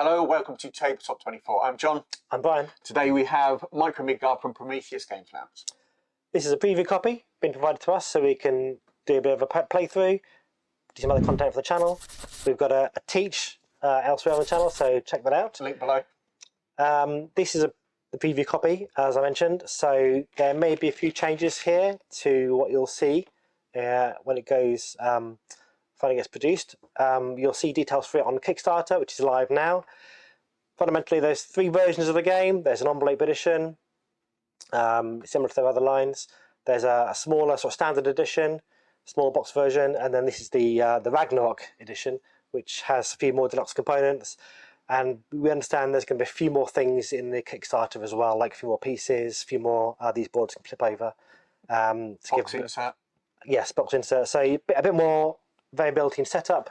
Hello, welcome to Tabletop 24. I'm John. I'm Brian. Today we have Micro Midgard from Prometheus Games Labs. This is a preview copy, been provided to us so we can do a bit of a playthrough, do some other content for the channel. We've got a teach elsewhere on the channel, so check that out. Link below. This is the preview copy, as I mentioned, so there may be a few changes here to what you'll see when it goes, finally gets produced. You'll see details for it on Kickstarter, which is live now. Fundamentally, there's 3 versions of the game. There's an envelope edition, similar to their other lines. There's a smaller sort of standard edition, small box version, and then this is the Ragnarok edition, which has a few more deluxe components. And we understand there's going to be a few more things in the Kickstarter as well, like a few more pieces, a few more these boards can flip over. Box insert. Yes, box insert. So a bit more variability in setup.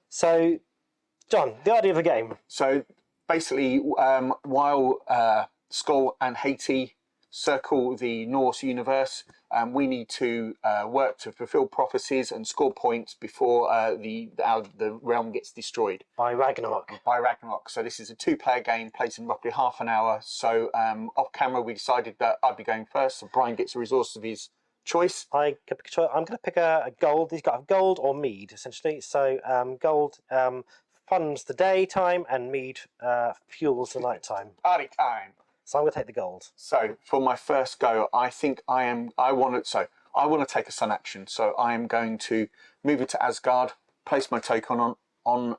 So, John, the idea of the game. So basically, while Skull and Haiti circle the Norse universe, we need to work to fulfill prophecies and score points before the realm gets destroyed. By Ragnarok. By Ragnarok. So this is a 2-player game, plays in roughly half an hour. So off camera, we decided that I'd be going first, so Brian gets a resource of his choice. I'm going to pick a gold. He's got a gold or mead, essentially. So gold funds the daytime and mead fuels the nighttime. Party time. So I'm going to take the gold. So for my first go, I think I want to take a sun action. So I am going to move it to Asgard, place my token on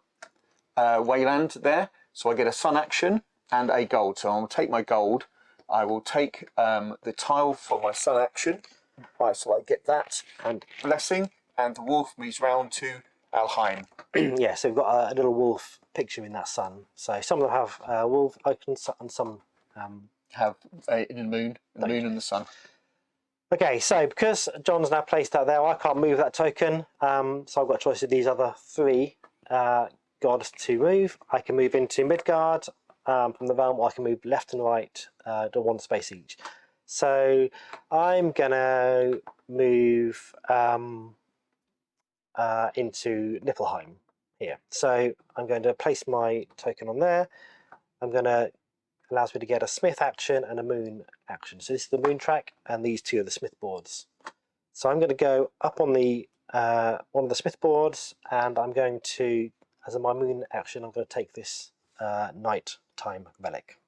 Wayland there. So I get a sun action and a gold. So I'll take my gold. I will take the tile for my sun action. Right, so I get that and blessing, and the wolf moves round to Alheim. Yeah, so we've got a little wolf picture in that sun. So some of them have wolf icons and some have in the moon, and the sun. Okay, so because John's now placed that there, I can't move that token. So I've got a choice of these other 3 gods to move. I can move into Midgard from the realm, or I can move left and right to 1 space each. So I'm gonna move into Niflheim here. So I'm going to place my token on there. I'm gonna allows me to get a Smith action and a Moon action. So this is the Moon track, and these 2 are the Smith boards. So I'm going to go up on the one of the Smith boards, and I'm going to, as my Moon action, I'm going to take this night time relic.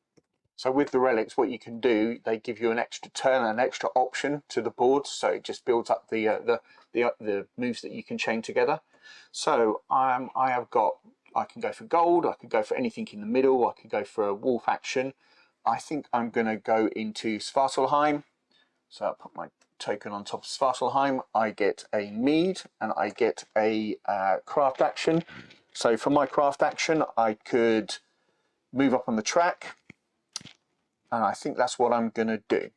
So with the relics, what you can do, they give you an extra turn, an extra option to the board, so it just builds up the moves that you can chain together. So I can go for gold, I could go for anything in the middle, I could go for a wolf action. I think I'm going to go into Svartalheim. So I'll put my token on top of Svartalheim. I get a mead and I get a craft action. So for my craft action, I could move up on the track. And I think that's what I'm going to do.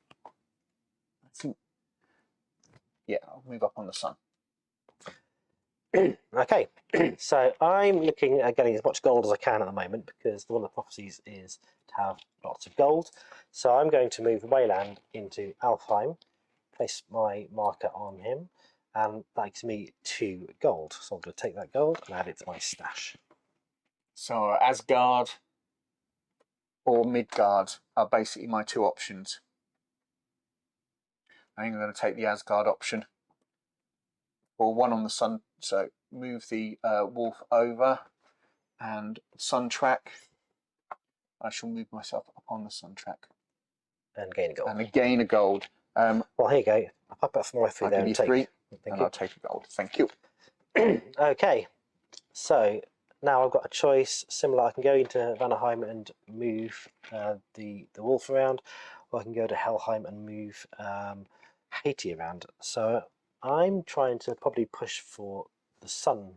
I'll move up on the sun. Okay, so I'm looking at getting as much gold as I can at the moment, because one of the prophecies is to have lots of gold. So I'm going to move Wayland into Alfheim, place my marker on him, and that gives me 2 gold. So I'm going to take that gold and add it to my stash. So Asgard or Midgard are basically my 2 options. I think I'm going to take the Asgard option, or 1 on the sun. So move the wolf over, and sun track. I shall move myself up on the sun track And gain a gold. And gain a gold. Well, here you go. I'll pop that for my 3 there and take. 3, and I'll take a gold. Thank you. Okay, so now I've got a choice similar. I can go into Vanaheim and move the wolf around, or I can go to Helheim and move Haiti around. So I'm trying to probably push for the sun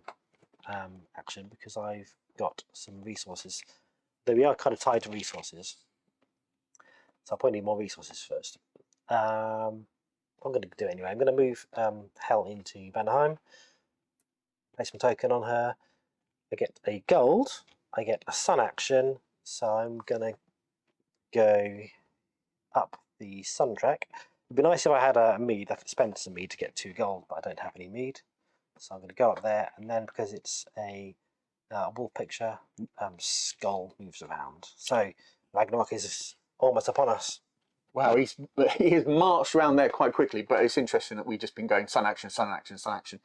action, because I've got some resources. Though we are kind of tied to resources, so I'll probably need more resources first. I'm going to do it anyway. I'm going to move Hel into Vanaheim, place my token on her. I get a gold, I get a sun action, so I'm going to go up the sun track. It'd be nice if I had a mead. I could spend some mead to get 2 gold, but I don't have any mead. So I'm going to go up there, and then because it's a wolf picture, skull moves around. So Ragnarok is almost upon us. Wow, he has marched around there quite quickly, but it's interesting that we've just been going sun action, sun action, sun action.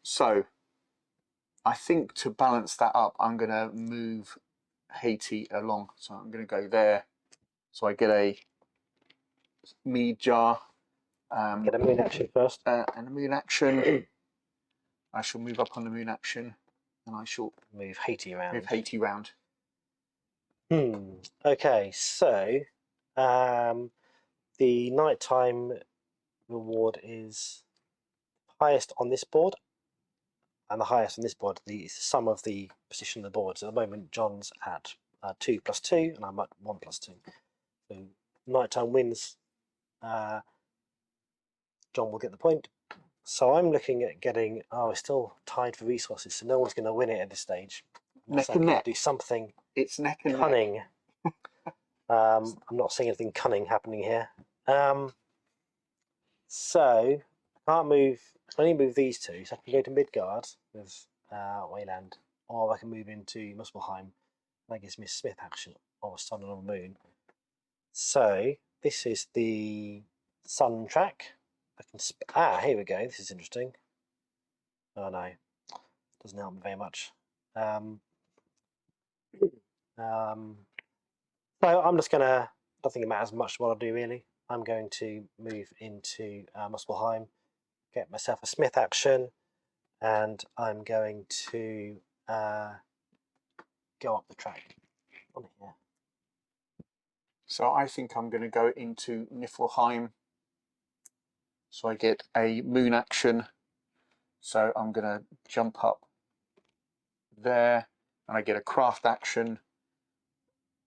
So I think to balance that up, I'm going to move Haiti along. So I'm going to go there. So I get a mead jar. Get a moon action first. And a moon action. I shall move up on the moon action, and I shall move Haiti around. Okay, so the nighttime reward is highest on this board, and the highest on this board, the sum of the position of the board. So at the moment, John's at 2 + 2, and I'm at 1 + 2. So nighttime wins. John will get the point. So I'm looking at getting. Oh, we're still tied for resources, so no one's going to win it at this stage. Neck and neck. Do something. It's neck and cunning. neck. I'm not seeing anything cunning happening here. So I can't move. I can only move these two. So I can go to Midgard with Wayland, or I can move into Muspelheim. That gives me a Smith action, or a sun and a moon. So this is the sun track. I can here we go. This is interesting. Oh no, doesn't help me very much. So I'm just gonna. I don't think it matters much what I do really. I'm going to move into Muspelheim, get myself a Smith action, and I'm going to go up the track on here. So I think I'm going to go into Niflheim. So I get a moon action. So I'm going to jump up there, and I get a craft action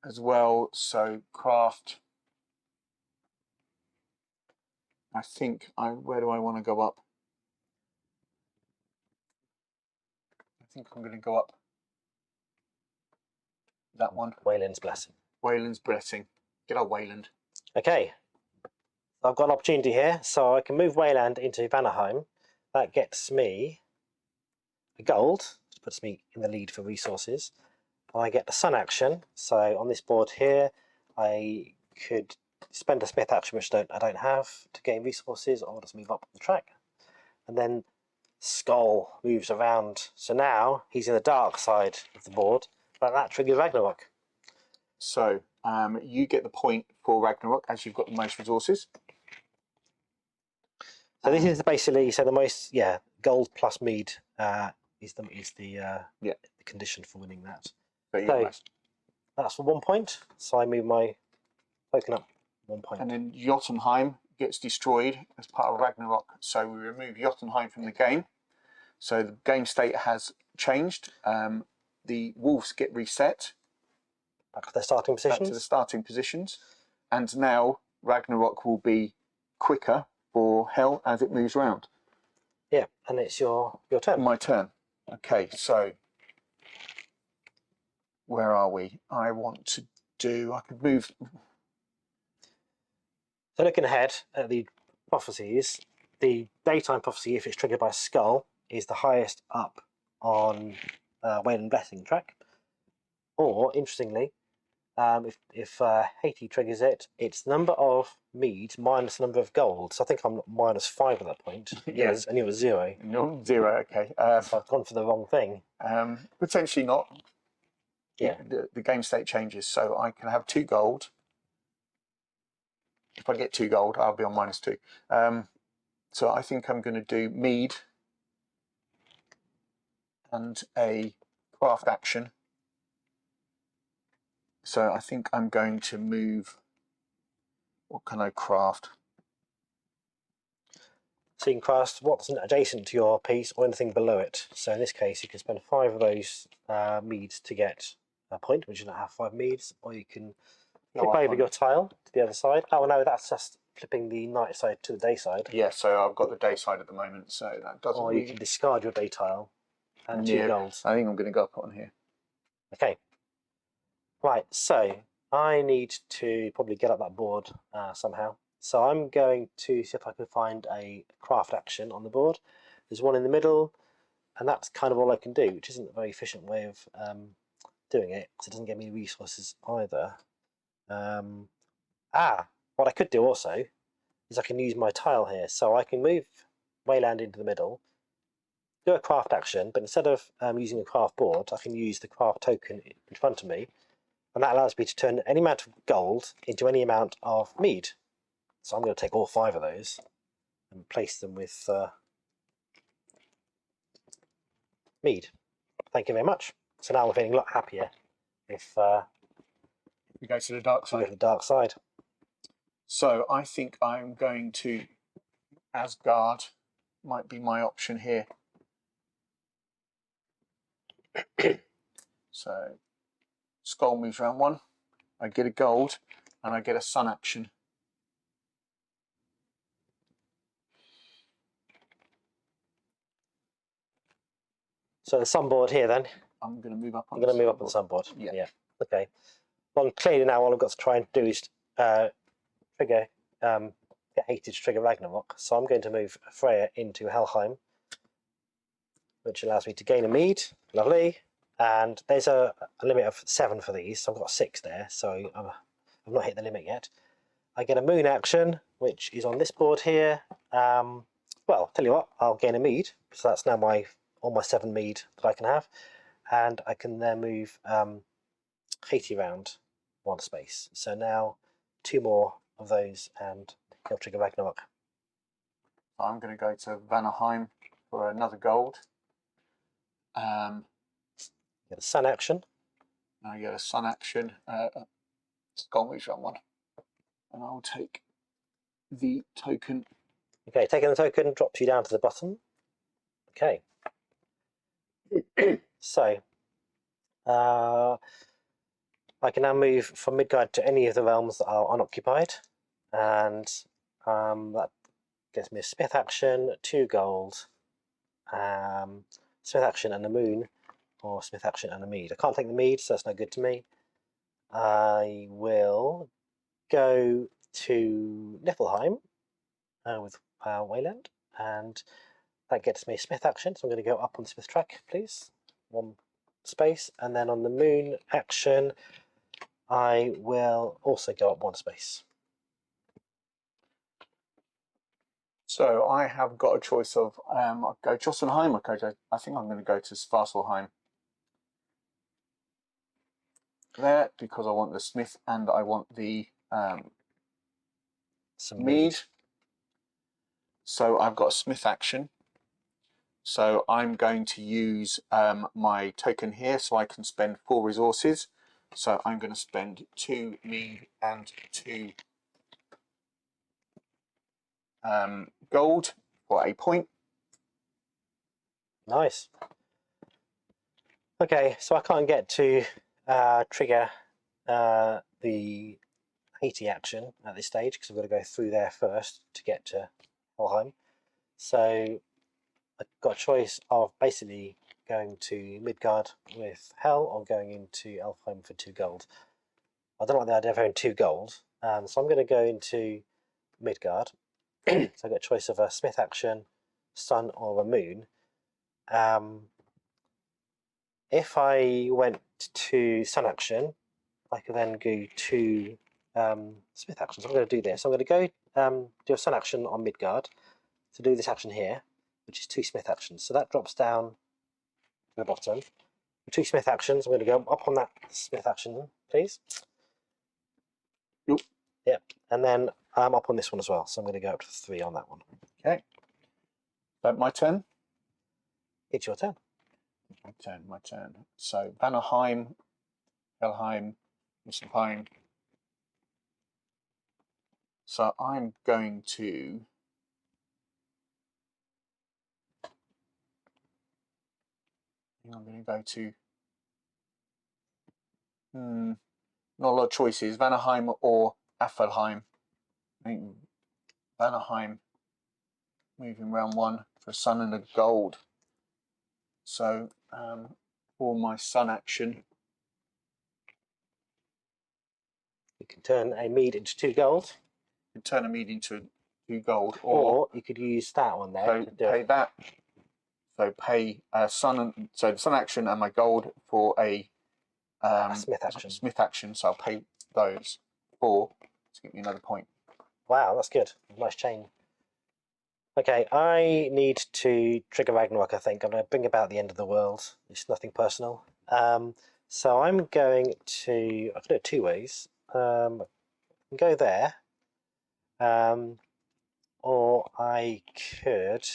as well. So craft. I think where do I want to go up? I think I'm going to go up that one. Wayland's Blessing. Wayland's Blessing. Get our Wayland. Okay. I've got an opportunity here, so I can move Wayland into Vanaheim. That gets me a gold, which puts me in the lead for resources. And I get the sun action. So on this board here, I could spend a Smith action, which I don't have, to gain resources, or just move up the track. And then Skull moves around. So now he's in the dark side of the board, but that triggers Ragnarok. So you get the point for Ragnarok as you've got the most resources. So this is basically the most gold plus mead is the condition for winning that. So that's for 1 point. So I move my token up 1 point. And then Jotunheim gets destroyed as part of Ragnarok. So we remove Jotunheim from the game. So the game state has changed. The wolves get reset. Back to their starting positions. Back to the starting positions. And now Ragnarok will be quicker for Hell as it moves around. Yeah, and it's your turn. My turn. Okay, so where are we? I could move. So looking ahead at the prophecies, the daytime prophecy, if it's triggered by Skull, is the highest up on Wayland Blessing track. Or, interestingly, if Haiti triggers it, it's the number of mead minus the number of gold. So I think I'm -5 at that point. Yes. And you were 0. No, 0, okay. So I've gone for the wrong thing. Potentially not. Yeah. The game state changes, so I can have 2 gold. If I get 2 gold, I'll be on -2. So I think I'm going to do mead and a craft action. So I think I'm going to move. What can I craft? So you can craft what's adjacent to your piece or anything below it. So in this case, you can spend 5 of those meads to get a point, which you don't have 5 meads, or you can flip over your tile to the other side. Oh no, that's just flipping the night side to the day side. Yeah, so I've got the day side at the moment, so that doesn't. Or you can discard your day tile and 2 golds. I think I'm going to go up on here. Okay. Right, so I need to probably get up that board somehow. So I'm going to see if I can find a craft action on the board. There's one in the middle, and that's kind of all I can do, which isn't a very efficient way of doing it, because it doesn't give me resources either. What I could do also is I can use my tile here, so I can move Wayland into the middle, do a craft action, but instead of using a craft board, I can use the craft token in front of me, and that allows me to turn any amount of gold into any amount of mead. So I'm going to take all 5 of those and place them with mead. Thank you very much. So now I'm feeling a lot happier if We go to the dark I go side. to the dark side. So I think I'm going to Asgard. Might be my option here. So skull moves round 1. I get a gold, and I get a sun action. So the sunboard here then. I'm going to move up on. You're going to move up on the sunboard. Yeah. Okay. Well, clearly now all I've got to try and do is trigger get hated to trigger Ragnarok. So I'm going to move Freya into Helheim, which allows me to gain a mead. Lovely. And there's a limit of 7 for these, so I've got 6 there. So I've not hit the limit yet. I get a moon action, which is on this board here. Well, tell you what, I'll gain a mead. So that's now all my 7 mead that I can have. And I can then move Haiti round 1 space. So now 2 more of those and he'll trigger Ragnarok. I'm going to go to Vanaheim for another gold. Get a sun action. I get a sun action. Skull moves round 1. And I'll take the token. Okay, taking the token drops you down to the bottom. Okay. So, I can now move from Midgard to any of the realms that are unoccupied, and that gets me a smith action, 2 gold, smith action and a moon, or smith action and a mead. I can't take the mead, so that's no good to me. I will go to Niflheim with Wayland, and that gets me a smith action, so I'm going to go up on the smith track, please. 1 space, and then on the moon action, I will also go up 1 space. So I have got a choice of I'll go Jotunheim. I think I'm going to go to Svartalheim. There, because I want the smith and I want the mead. So I've got a smith action. So I'm going to use my token here, so I can spend 4 resources. So I'm going to spend 2 mead and 2 gold for a point. Nice. Okay, so I can't get to trigger the Haiti action at this stage because I've got to go through there first to get to Helheim. So I've got a choice of basically going to Midgard with Hell or going into Elfheim for 2 gold. I don't like the idea of having 2 gold, so I'm going to go into Midgard. So I've got a choice of a smith action, sun, or a moon. If I went to sun action, I could then go to smith action. So I'm going to do this. I'm going to go do a sun action on Midgard to do this action here, which is 2 smith actions. So that drops down to the bottom. For 2 smith actions, I'm going to go up on that smith action, please. Yep. Yep. And then I'm up on this one as well. So I'm going to go up to 3 on that one. Okay. That my turn? It's your turn. My turn. So Vanaheim, Helheim, Niflheim. So I'm going to go to not a lot of choices. Vanaheim or Affelheim. I think Vanaheim moving round 1 for a sun and a gold. So for my sun action, You can turn a mead into 2 gold. you can turn a mead into 2 gold, Or you could use that one there to do pay it. that So pay so the sun action and my gold for a Smith action. Smith action. So I'll pay those 4 to give me another point. Wow, that's good. Nice chain. Okay, I need to trigger Ragnarok, I think. I'm going to bring about the end of the world. It's nothing personal. So I'm going to... I can do it 2 ways. I can go there. Or I could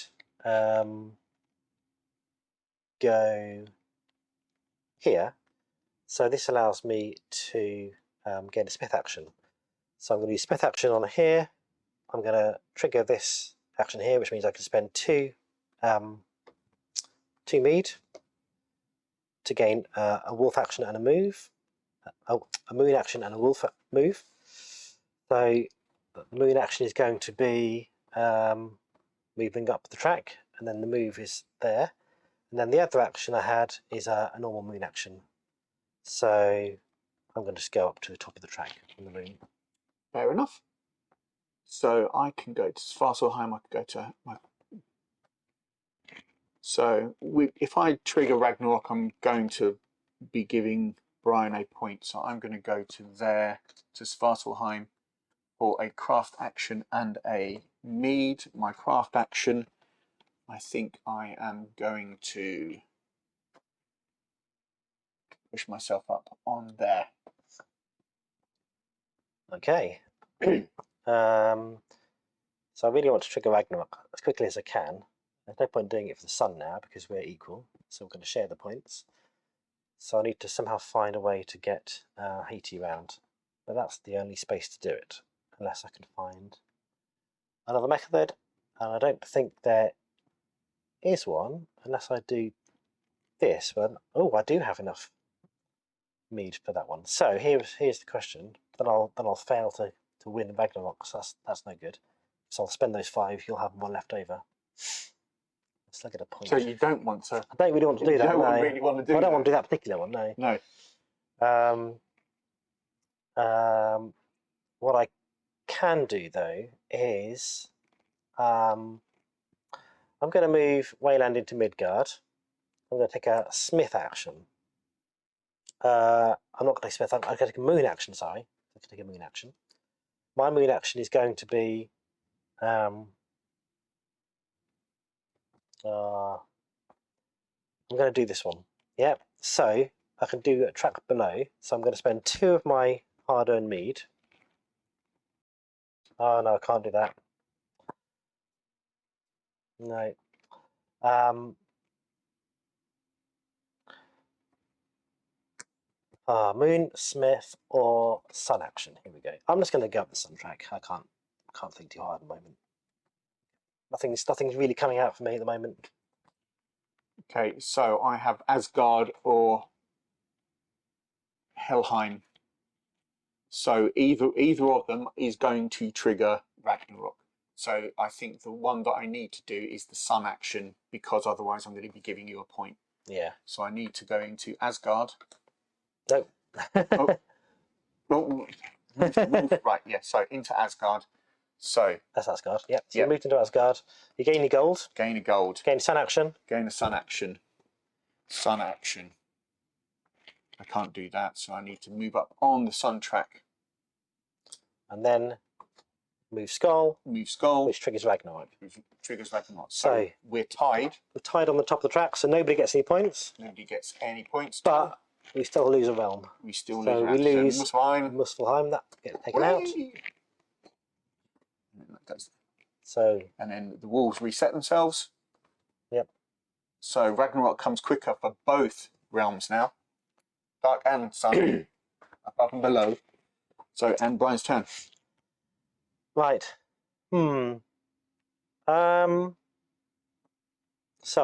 go here. So this allows me to get a Smith action. So I'm going to use Smith action on here. I'm going to trigger this action here, which means I can spend 2 mead to gain a wolf action and a move. A moon action and a wolf move. So the moon action is going to be moving up the track, and then the move is there. And then the other action I had is a normal moon action. So I'm going to just go up to the top of the track on the moon. Fair enough. So I can go to Svartalheim, I can go to my... So if I trigger Ragnarok, I'm going to be giving Brian a point. So I'm going to go to there, to Svartalheim, for a craft action and a mead. My craft action, I think I am going to push myself up on there. Okay. So I really want to trigger Ragnarok as quickly as I can. There's no point doing it for the sun now because we're equal, so we're going to share the points. So I need to somehow find a way to get Haiti round, but that's the only space to do it, unless I can find another method, and I don't think there is one unless I do this. But oh, I do have enough mead for that one. So here's the question. Then I'll fail to win Ragnarok. So that's no good. So I'll spend those 5. You'll have 1 left over. Let's look at a point. So you don't want to... I don't really want to do that. You don't no. really want to do I don't that. want to do that particular one. No. No. What I can do though is I'm going to move Wayland into Midgard. I'm going to take a Smith action. I'm not going to take Smith. I'm going to take a Moon action. Sorry, I'm going to take a Moon action. My Moon action is going to be I'm going to do this one. Yeah. So I can do a track below. So I'm going to spend 2 of my hard-earned mead. Oh no, I can't do that. No. Moon, Smith, or Sun action. Here we go. I'm just going to go up the Sun track. I can't think too hard at the moment. Nothing's really coming out for me at the moment. Okay, so I have Asgard or Helheim. So either of them is going to trigger Ragnarok. So I think the one that I need to do is the Sun action, because otherwise I'm going to be giving you a point. Yeah. So I need to go into Asgard. No. Oh, right, yeah, so into Asgard. So that's Asgard. Yep. So you moved into Asgard. You gain your gold. Gain a gold. Gain Sun action. Gain a Sun action. Sun action. I can't do that, so I need to move up on the Sun track. And then move Skull. Move Skull. Which triggers Ragnarok. Triggers Ragnarok. So we're tied. We're tied on the top of the track, so nobody gets any points. Nobody gets any points. But we still lose a realm. We still so we lose Muspelheim. Muspelheim, that gets taken out. So and then the walls reset themselves. Yep. So Ragnarok comes quicker for both realms now. Dark and Sun. Above and below. So, and Brian's turn. Right. So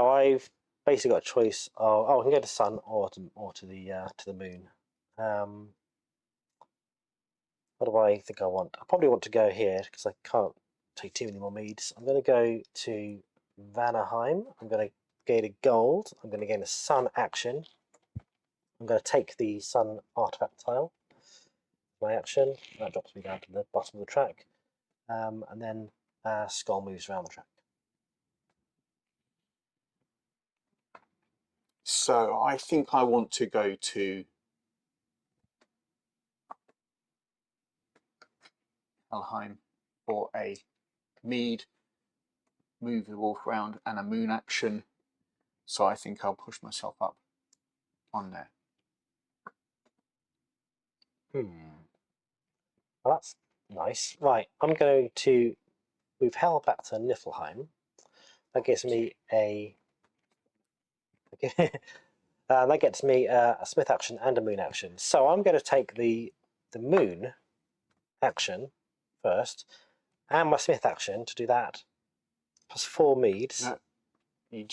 I've basically got a choice of I can go to Sun or to the Moon. What do I think I want? I probably want to go here because I can't take too many more meads. I'm going to go to Vanaheim. I'm going to gain a gold. I'm going to gain a Sun action. I'm going to take the Sun artifact tile. My action. That drops me down to the bottom of the track. And then Skull moves around the track. So I think I want to go to Helheim for a mead, move the wolf round, and a moon action. So I think I'll push myself up on there. Well, that's nice. Right, I'm going to move Hell back to Niflheim. That gives me a that gets me a Smith action and a Moon action. So I'm going to take the Moon action first, and my Smith action to do that, plus 4 meads. No, you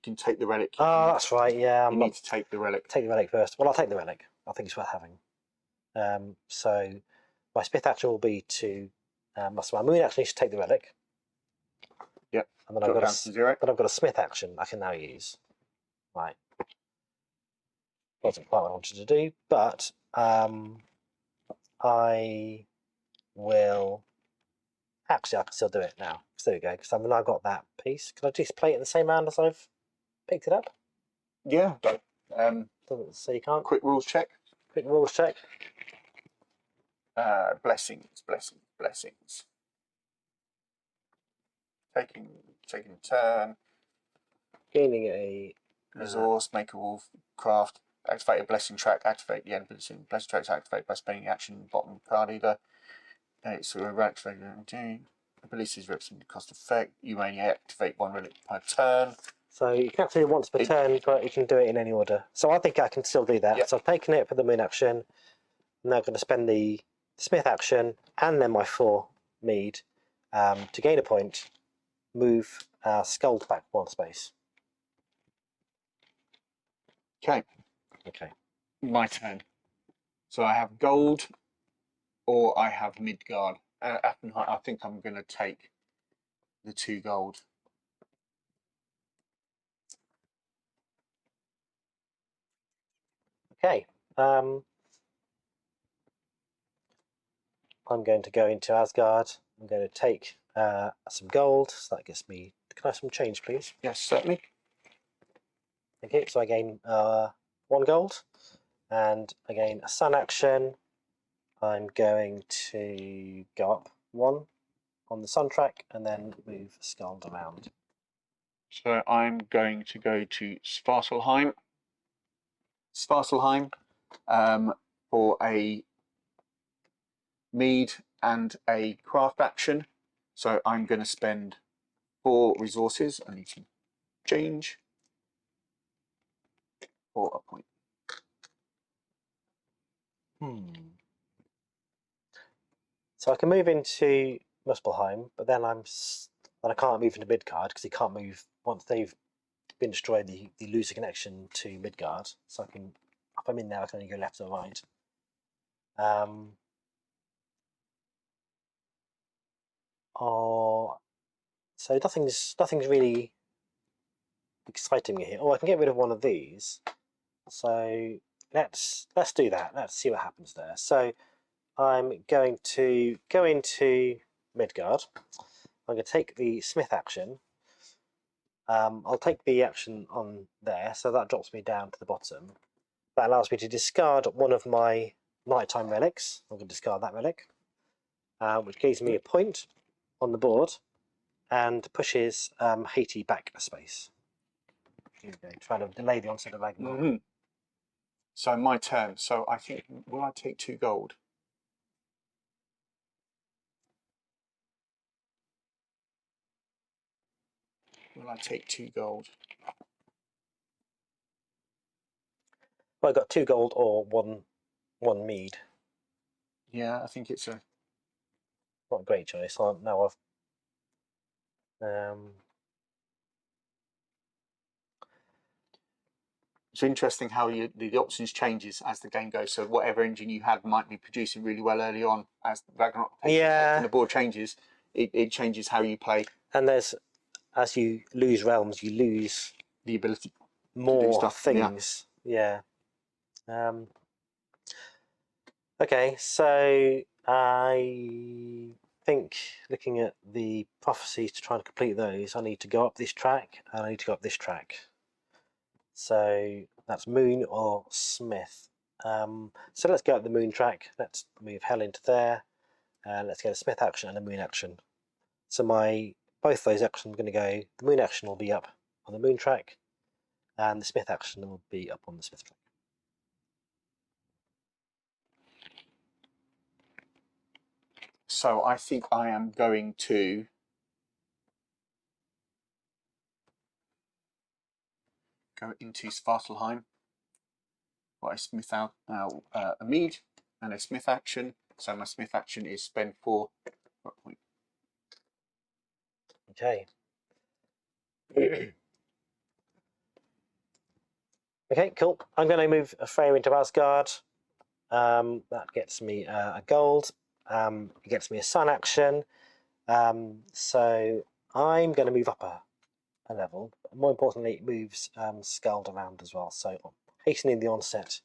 can take the relic. Oh, that's right. Yeah, you need to take the relic. Take the relic first. Well, I'll take the relic. I think it's worth having. So my Smith action will be to my Moon action is to take the relic. Yep. And then I've got a Smith action I can now use. Right. Wasn't quite what I wanted to do, but I will. Actually, I can still do it now. So there we go. Because I've now got that piece. Can I just play it in the same round as I've picked it up? Yeah. But, so you can't. Quick rules check. Quick rules check. Blessings. Taking a turn. Gaining a resource, make a wolf, craft, activate a blessing track, activate the end of the blessing tracks, activate by spending action bottom card either. It's a reactivate abilities represent the cost effect. You may activate 1 relic per turn. So you can activate it once per turn, but you can do it in any order. So I think I can still do that. Yep. So I've taken it for the Moon action. I'm now going to spend the Smith action and then my 4 mead to gain a point, move Skuld back 1 space. Okay. My turn. So I have gold, or I have Midgard. I think I'm going to take the 2 gold. Okay. I'm going to go into Asgard. I'm going to take some gold. So that gives me. Can I have some change, please? Yes, certainly. Okay, so I gain 1 gold, and again a sun action. I'm going to go up 1 on the sun track and then move Skuld around. So I'm going to go to Svartalheim. For a mead and a craft action. So I'm going to spend 4 resources. I need to change for a point. So I can move into Muspelheim, but then I can't move into Midgard because he can't move once they've been destroyed. They lose the connection to Midgard. So if I'm in there, I can only go left or right. So nothing's really exciting me here. Oh, I can get rid of one of these. So let's do that. Let's see what happens there. So I'm going to go into Midgard. I'm going to take the Smith action. I'll take the action on there, so that drops me down to the bottom. That allows me to discard one of my nighttime relics. I'm going to discard that relic, which gives me a point on the board and pushes Haiti back a space. Here we go, trying to delay the onset of Ragnarok. So my turn. So I think, will I take 2 gold? Will I take 2 gold? Well, I got 2 gold or one mead. Yeah, I think it's a not a great choice. Now I've It's interesting how the options changes as the game goes. So whatever engine you had might be producing really well early on. As Ragnarok and the board changes, it changes how you play. And as you lose realms, you lose the ability more to do stuff. Things. Yeah. Okay, so I think looking at the prophecies to try and complete those, I need to go up this track and I need to go up this track. So that's moon or smith. So let's go up the moon track. Let's move hell into there. Let's get a smith action and a moon action. So both those actions are going to go. The moon action will be up on the moon track, and the smith action will be up on the smith track. So I think I am going to go into Svartalheim. Got a smith out, a mead and a smith action. So my smith action is spend 4 point. Okay. Okay, cool. I'm going to move a Freya into Asgard. That gets me a gold. It gets me a sun action. So I'm going to move up a level. More importantly, it moves Skald around as well. So hastening the onset.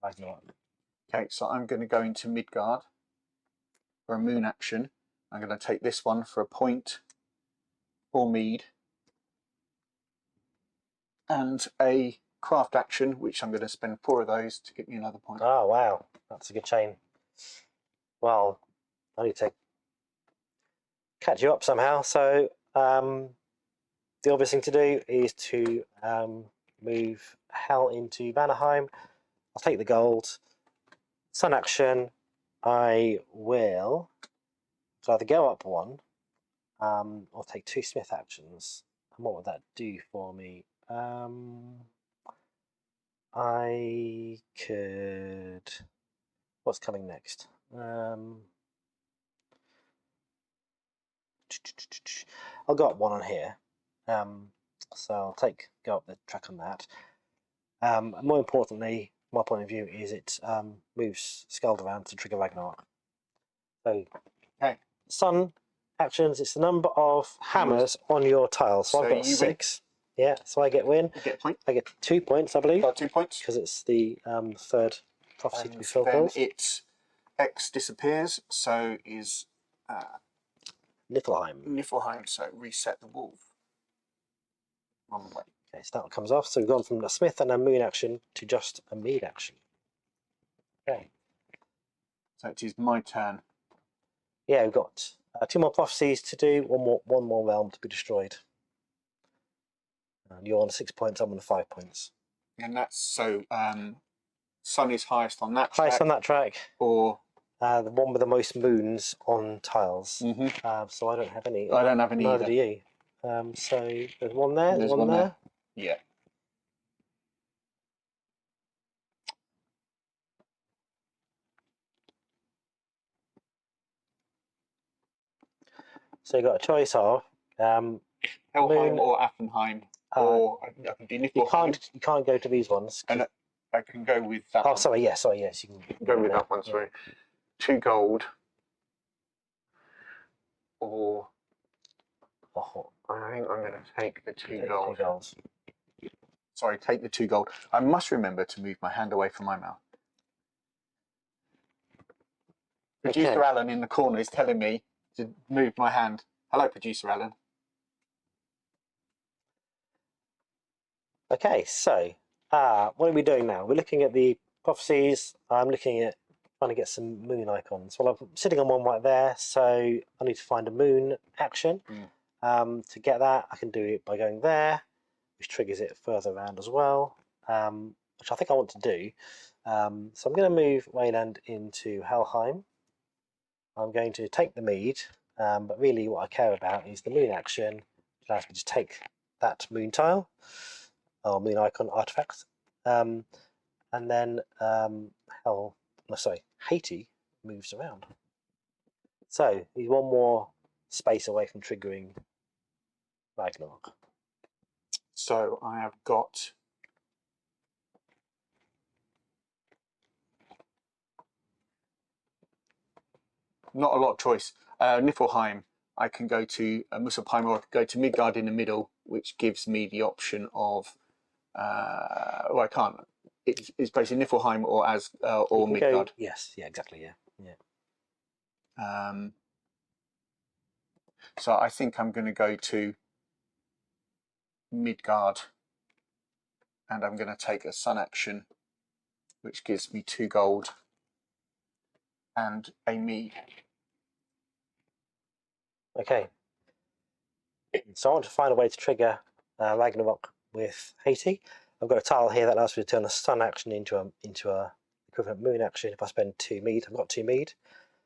Okay, so I'm going to go into Midgard for a moon action. I'm going to take this one for a point or mead and a craft action, which I'm going to spend 4 of those to get me another point. Oh wow, that's a good chain. Well, I need to catch you up somehow. So the obvious thing to do is to move Hell into Vanaheim. I'll take the gold. Sun action, I will either go up 1 or take 2 smith actions. And what would that do for me? I could. What's coming next? I'll go up 1 on here. So I'll go up the track on that. More importantly, my point of view is it moves Skald around to trigger Ragnarok. So, okay. Sun actions, it's the number of hammers on your tiles. So I've got 6. Win. Yeah, so I get win. You get a point. I get 2 points, I believe. Got 2 points. Because it's the third prophecy and to be fulfilled. Then its X disappears, so is Niflheim. Niflheim, so reset the wolf. Wrong way. Okay, so that comes off. So we've gone from a smith and a moon action to just a mead action. Okay. So it is my turn. Yeah, we've got 2 more prophecies to do, one more realm to be destroyed. And you're on 6 points, I'm on 5 points. And that's so Sun is highest on that highest track. On that track. Or the one with the most moons on tiles. Mm-hmm. So I don't have any. I don't have any Neither either. do you. So there's one there, there's one there. Yeah. So you've got a choice of Helheim moon, or Affenheim, or I can do Niflheim. You can't go to these ones. And I can go with that. Oh, one. sorry, yes, you can go with that one. Sorry, 2 gold, or I think I'm going to take the 2 gold. 2 golds. Sorry, take the 2 gold. I must remember to move my hand away from my mouth. Producer Alan in the corner is telling me to move my hand. Hello, Producer Alan. Okay, so what are we doing now? We're looking at the prophecies. I'm looking at trying to get some moon icons. Well, I'm sitting on one right there, so I need to find a moon action. To get that, I can do it by going there, which triggers it further around as well, which I think I want to do. So I'm going to move Wayland into Helheim. I'm going to take the mead, but really what I care about is the moon action, which allows me to take that moon tile, or moon icon artifact, and then Haiti moves around. So he's 1 more space away from triggering Ragnarok. So I have got not a lot of choice. Niflheim, I can go to Muspelheim, or I can go to Midgard in the middle, which gives me the option of. Well, I can't. It's basically Niflheim or Midgard. Yes, yeah, exactly, yeah. So I think I'm going to go to Midgard and I'm going to take a sun action, which gives me 2 gold and a mead. Okay. So I want to find a way to trigger Ragnarok with Haiti. I've got a tile here that allows me to turn a sun action into a equivalent moon action if I spend 2 mead. I've got 2 mead.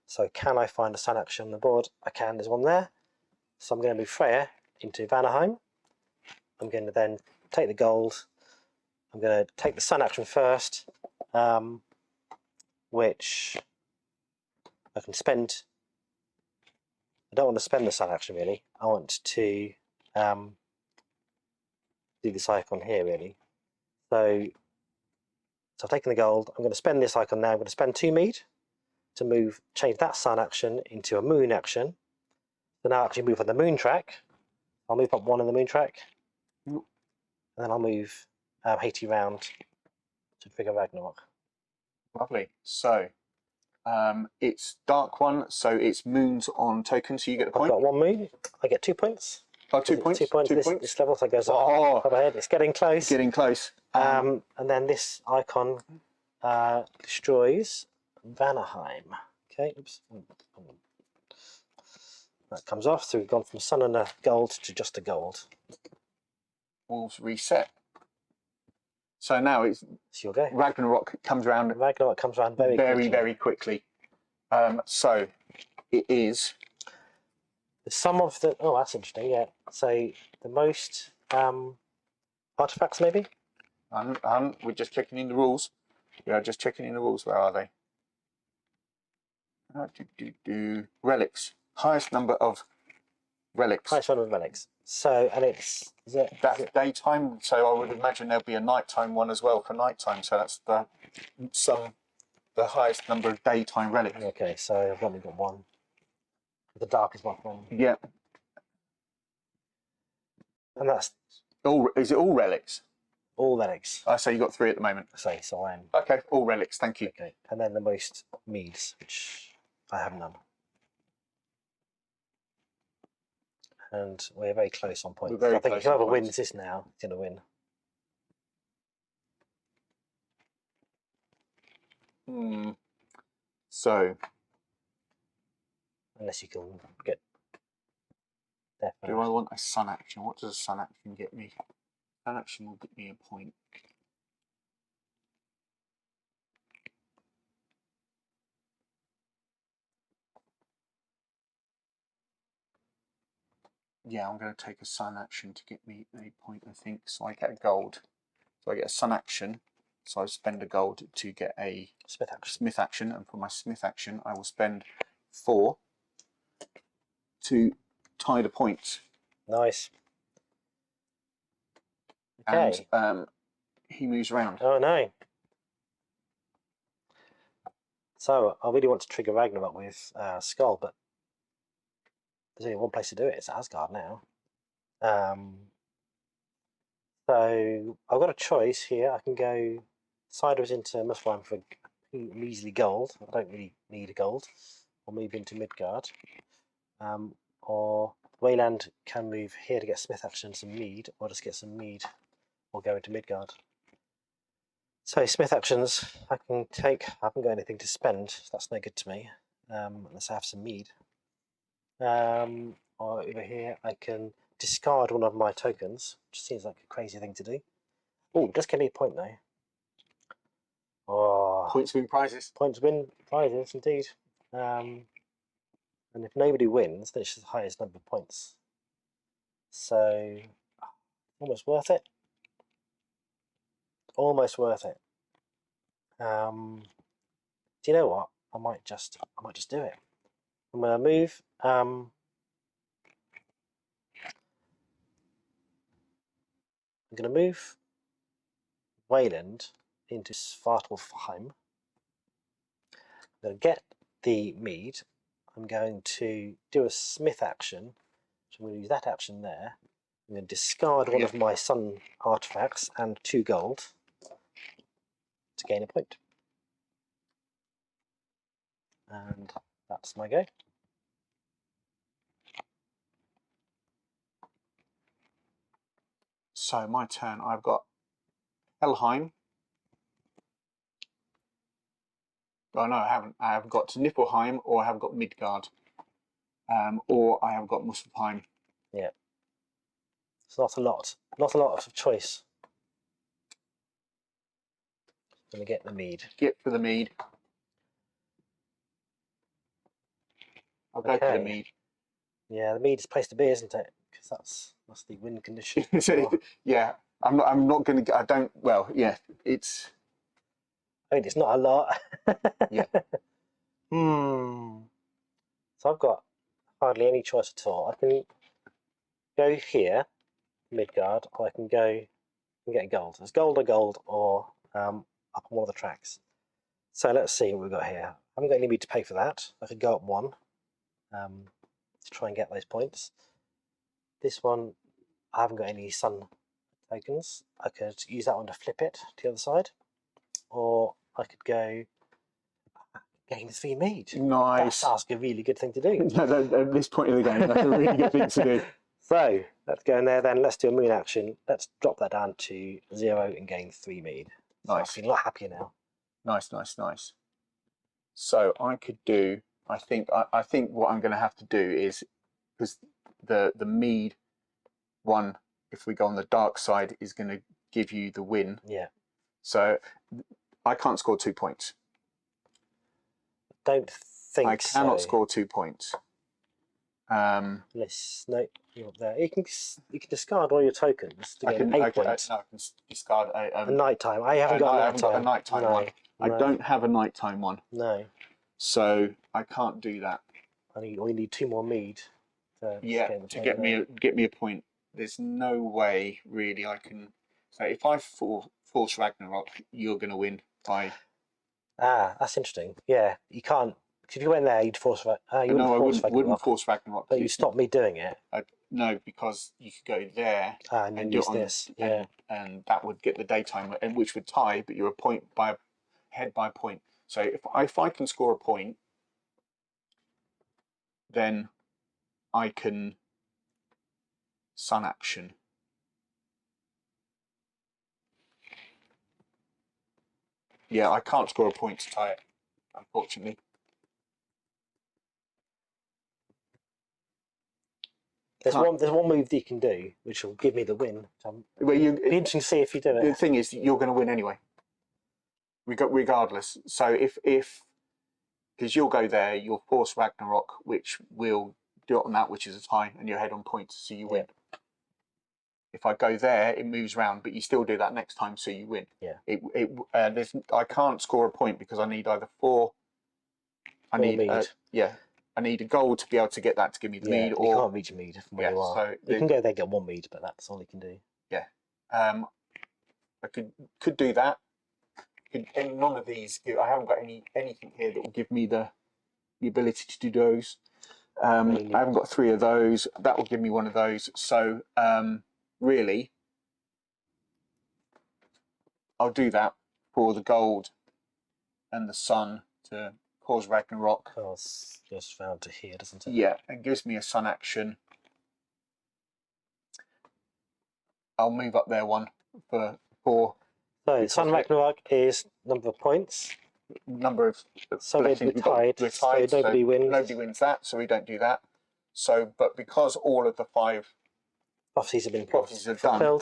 So can I find a sun action on the board? I can, there's one there. So I'm going to move Freya into Vanaheim. I'm going to then take the gold. I'm going to take the sun action first, which I can spend. I don't want to spend the sun action really. I want to do this icon here really. So I've taken the gold. I'm going to spend this icon now. I'm going to spend 2 mead to change that sun action into a moon action. So now I actually move on the moon track. I'll move up 1 on the moon track, and then I'll move Haiti round to trigger Ragnarok. Lovely. So it's dark one, so it's moons on token, so you get a point. I've got 1 moon. I get 2 points. Oh, 2 points. 2 points. This level, so it goes up ahead. It's getting close. Getting close. And then this icon destroys Vanaheim. Okay, oops. That comes off, so we've gone from sun and a gold to just a gold. Wolves reset. So now it's your go. Ragnarok comes around. Ragnarok comes around very quickly. So it is. Some of the that's interesting. Yeah. So the most artifacts maybe. We're just checking in the rules. We are just checking in the rules. Where are they? Relics. Highest number of relics. Highest number of relics. So, and it's that's daytime. So I would imagine there'll be a nighttime one as well for nighttime. So that's the highest number of daytime relics. Okay, so I've only got 1. The darkest one. Yeah. And that's all. Is it all relics? All relics. I say you got 3 at the moment. So I'm okay. All relics. Thank you. Okay, and then the most meads, which I have none. And we're very close on points. I think whoever wins this now is going to win. So, unless you can get. Do I want a sun action? What does a sun action get me? Sun action will get me a point. Yeah, I'm going to take a sun action to get me a point, I think. So I get a gold. So I get a sun action. So I spend a gold to get a Smith action. And for my Smith action, I will spend 4 to tie the points. Nice. Okay. And he moves around. Oh no. So I really want to trigger Ragnarok with Skull, but there's only one place to do it. It's Asgard now. So I've got a choice here. I can go sideways into Muspelheim for measly gold. I don't really need a gold. Or move into Midgard. Or Wayland can move here to get Smith action some mead, or just get some mead, or go into Midgard. So Smith actions, I can take. I haven't got anything to spend, so that's no good to me. Unless I have some mead. Or over here, I can discard one of my tokens, which seems like a crazy thing to do. Oh, just get me a point though. Oh, points win prizes. Points win prizes, indeed. And if nobody wins, then it's the highest number of points. So, almost worth it. Almost worth it. Do you know what? I might just do it. I'm gonna move. I'm gonna move Wayland into Svartalfheim. I'm gonna get the mead. I'm going to do a Smith action. So I'm going to use that action there. I'm going to discard one of my sun artifacts and 2 gold to gain a point. And that's my go. So my turn. I've got Helheim. Oh no, I haven't. I have got Niflheim, or I have got Midgard, or I have got Muspelheim. Yeah. It's not a lot of choice. Gonna get the mead. Get for the mead. I'll go for the mead. Yeah, the mead is the place to be, isn't it? Because that's the win condition. Yeah, I'm not going to. I don't. Well, yeah, it's. I mean, it's not a lot. Yeah. So I've got hardly any choice at all. I can go here, Midgard, or I can go and get gold. There's gold or up on one of the tracks. So let's see what we've got here. I haven't got any mead to pay for that. I could go up one to try and get those points. This one, I haven't got any sun tokens. I could use that one to flip it to the other side, or I could go gain 3 mead. Nice. That's a really good thing to do. At this point of the game, that's a really good thing to do. So let's go in there then. Let's do a moon action. Let's drop that down to 0 and gain 3 mead. So Nice. I feel a lot happier now. Nice. So I could do. I think what I'm going to have to do is, because the mead one, if we go on the dark side, is going to give you the win. Yeah. So I can't score 2 points. Don't think I cannot score 2 points. Unless, no, you're up there. You can discard all your tokens to get 8 points. I can discard a nighttime. I haven't got a nighttime one. I don't have a nighttime one. No. So I can't do that. We need 2 more mead. To get me a point. There's no way really I can. So if I force Ragnarok, you're going to win by. That's interesting. Yeah, you can't. Because if you went there, you'd force. I wouldn't force Ragnarok. But you stopped me doing it. No, because you could go there and use this. And that would get the daytime, and which would tie, but you're ahead by a point. So if I can score a point, then I can sun action. Yeah, I can't score a point to tie it, unfortunately. There's one move that you can do, which will give me the win. It'll be interesting to see if you do it. The thing is, you're going to win anyway, regardless. So if because you'll go there, you'll force Ragnarok, which will do it on that, which is a tie, and you're ahead on points, so you win. If I go there, it moves round, but you still do that next time, so you win. Yeah. I can't score a point because I need either 4. I need a gold to be able to get that to give me the mead. Or you can't reach mead from where you are. So you can go there and get 1 mead, but that's all you can do. Yeah. I could do that. And none of these. I haven't got anything here that will give me the ability to do those. I haven't got 3 of those. That will give me 1 of those. So really, I'll do that for the gold and the sun to cause Ragnarok. It's just found to here, doesn't it? Yeah, and gives me a sun action. I'll move up there 1 for 4. So sun Ragnarok is number of points. Number of so we're tied. So nobody wins. Nobody wins that, so we don't do that. So, but because all of the 5 prophecies have been fulfilled, done,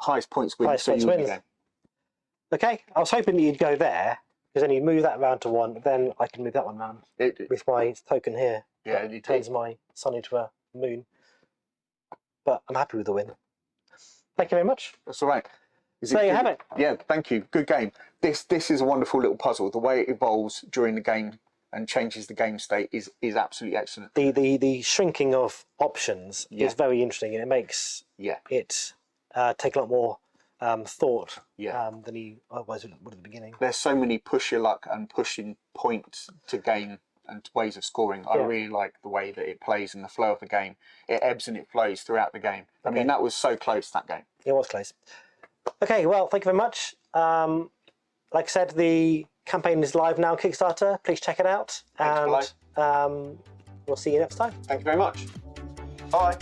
highest points wins. So you win again. Okay, I was hoping that you'd go there, because then you move that round to 1, then I can move that one round with my token here. Yeah, it turns my sun into a moon. But I'm happy with the win. Thank you very much. That's all right. So you have it. Yeah, thank you. Good game. This is a wonderful little puzzle. The way it evolves during the game and changes the game state is absolutely excellent. The shrinking of options is very interesting, and it makes it take a lot more thought than you otherwise would at the beginning. There's so many push your luck and pushing points to gain and ways of scoring. I really like the way that it plays and the flow of the game. It ebbs and it flows throughout the game. I mean, that was so close, that game. It was close. Okay, well, thank you very much. Like I said, the campaign is live now on Kickstarter. Please check it out. And we'll see you next time. Thank you very much. Bye.